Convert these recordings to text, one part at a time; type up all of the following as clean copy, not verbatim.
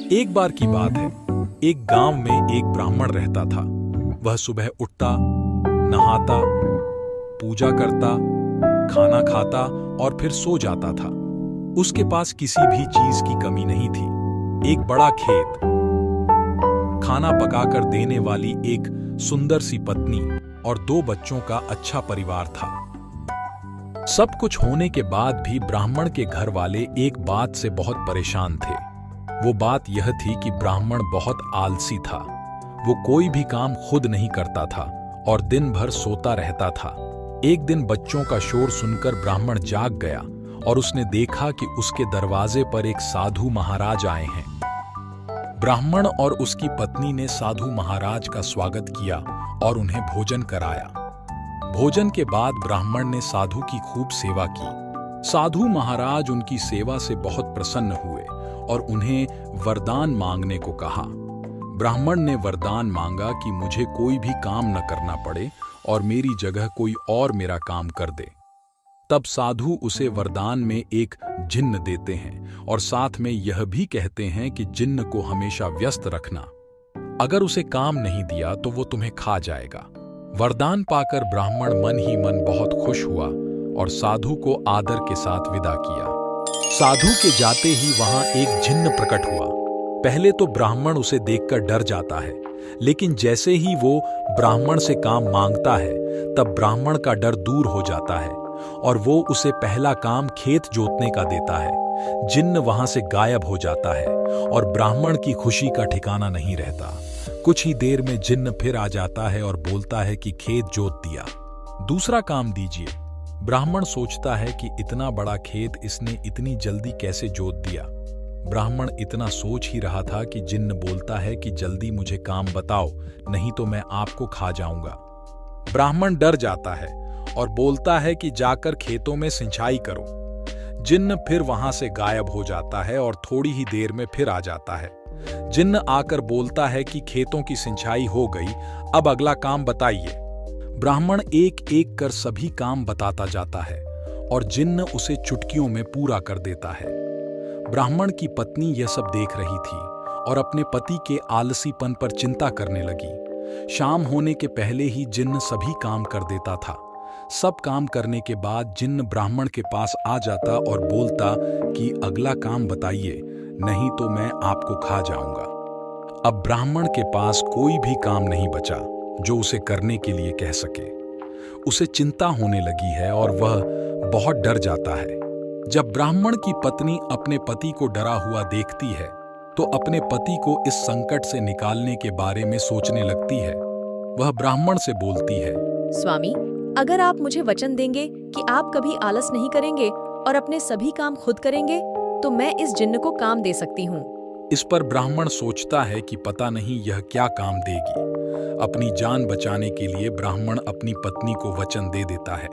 एक बार की बात है, एक गांव में एक ब्राह्मण रहता था। वह सुबह उठता, नहाता, पूजा करता, खाना खाता और फिर सो जाता था। उसके पास किसी भी चीज की कमी नहीं थी। एक बड़ा खेत, खाना पकाकर देने वाली एक सुंदर सी पत्नी और 2 बच्चों का अच्छा परिवार था। सब कुछ होने के बाद भी ब्राह्मण के घर वाले एक बात से बहुत परेशान थे। वो बात यह थी कि ब्राह्मण बहुत आलसी था। वो कोई भी काम खुद नहीं करता था और दिन भर सोता रहता था। एक दिन बच्चों का शोर सुनकर ब्राह्मण जाग गया और उसने देखा कि उसके दरवाजे पर एक साधु महाराज आए हैं। ब्राह्मण और उसकी पत्नी ने साधु महाराज का स्वागत किया और उन्हें भोजन कराया। भोजन के बाद ब्राह्मण ने साधु की खूब सेवा की। साधु महाराज उनकी सेवा से बहुत प्रसन्न हुए और उन्हें वरदान मांगने को कहा। ब्राह्मण ने वरदान मांगा कि मुझे कोई भी काम न करना पड़े और मेरी जगह कोई और मेरा काम कर दे। तब साधु उसे वरदान में एक जिन्न देते हैं और साथ में यह भी कहते हैं कि जिन्न को हमेशा व्यस्त रखना। अगर उसे काम नहीं दिया तो वो तुम्हें खा जाएगा। वरदान पाकर ब्राह्मण मन ही मन बहुत खुश हुआ और साधु को आदर के साथ विदा किया। साधु के जाते ही वहां एक जिन्न प्रकट हुआ। पहले तो ब्राह्मण उसे देखकर डर जाता है, लेकिन जैसे ही वो ब्राह्मण से काम मांगता है तब ब्राह्मण का डर दूर हो जाता है और वो उसे पहला काम खेत जोतने का देता है। जिन्न वहां से गायब हो जाता है और ब्राह्मण की खुशी का ठिकाना नहीं रहता। कुछ ही देर में जिन्न फिर आ जाता है और बोलता है कि खेत जोत दिया, दूसरा काम दीजिए। ब्राह्मण सोचता है कि इतना बड़ा खेत इसने इतनी जल्दी कैसे जोत दिया। ब्राह्मण इतना सोच ही रहा था कि जिन्न बोलता है कि जल्दी मुझे काम बताओ, नहीं तो मैं आपको खा जाऊंगा। ब्राह्मण डर जाता है और बोलता है कि जाकर खेतों में सिंचाई करो। जिन्न फिर वहां से गायब हो जाता है और थोड़ी ही देर में फिर आ जाता है। जिन्न आकर बोलता है कि खेतों की सिंचाई हो गई, अब अगला काम बताइए। ब्राह्मण एक एक कर सभी काम बताता जाता है और जिन्न उसे चुटकियों में पूरा कर देता है। ब्राह्मण की पत्नी यह सब देख रही थी और अपने पति के आलसीपन पर चिंता करने लगी। शाम होने के पहले ही जिन्न सभी काम कर देता था। सब काम करने के बाद जिन्न ब्राह्मण के पास आ जाता और बोलता कि अगला काम बताइए, नहीं तो मैं आपको खा जाऊंगा। अब ब्राह्मण के पास कोई भी काम नहीं बचा जो उसे करने के लिए कह सके। उसे चिंता होने लगी है और वह बहुत डर जाता है। जब ब्राह्मण की पत्नी अपने पति को डरा हुआ देखती है तो अपने पति को इस संकट से निकालने के बारे में सोचने लगती है। वह ब्राह्मण से बोलती है, स्वामी, अगर आप मुझे वचन देंगे कि आप कभी आलस नहीं करेंगे और अपने सभी काम खुद करेंगे तो मैं इस जिन्न को काम दे सकती हूँ। इस पर ब्राह्मण सोचता है कि पता नहीं यह क्या काम देगी। अपनी जान बचाने के लिए ब्राह्मण अपनी पत्नी को वचन दे देता है।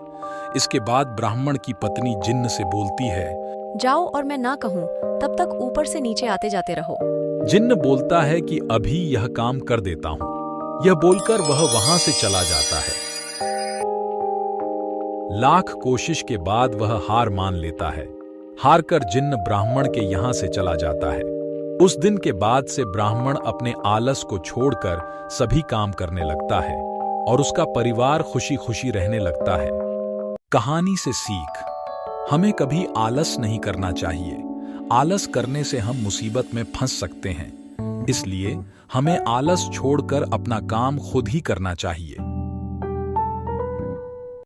इसके बाद ब्राह्मण की पत्नी जिन्न से बोलती है, जाओ और मैं ना कहूँ तब तक ऊपर से नीचे आते जाते रहो। जिन्न बोलता है कि अभी यह काम कर देता हूँ। यह बोलकर वह वहां से चला जाता है। लाख कोशिश के बाद वह हार मान लेता है। हार कर जिन्न ब्राह्मण के यहाँ से चला जाता है। उस दिन के बाद से ब्राह्मण अपने आलस को छोड़कर सभी काम करने लगता है और उसका परिवार खुशी खुशी रहने लगता है। कहानी से सीख, हमें कभी आलस नहीं करना चाहिए। आलस करने से हम मुसीबत में फंस सकते हैं। इसलिए हमें आलस छोड़कर अपना काम खुद ही करना चाहिए।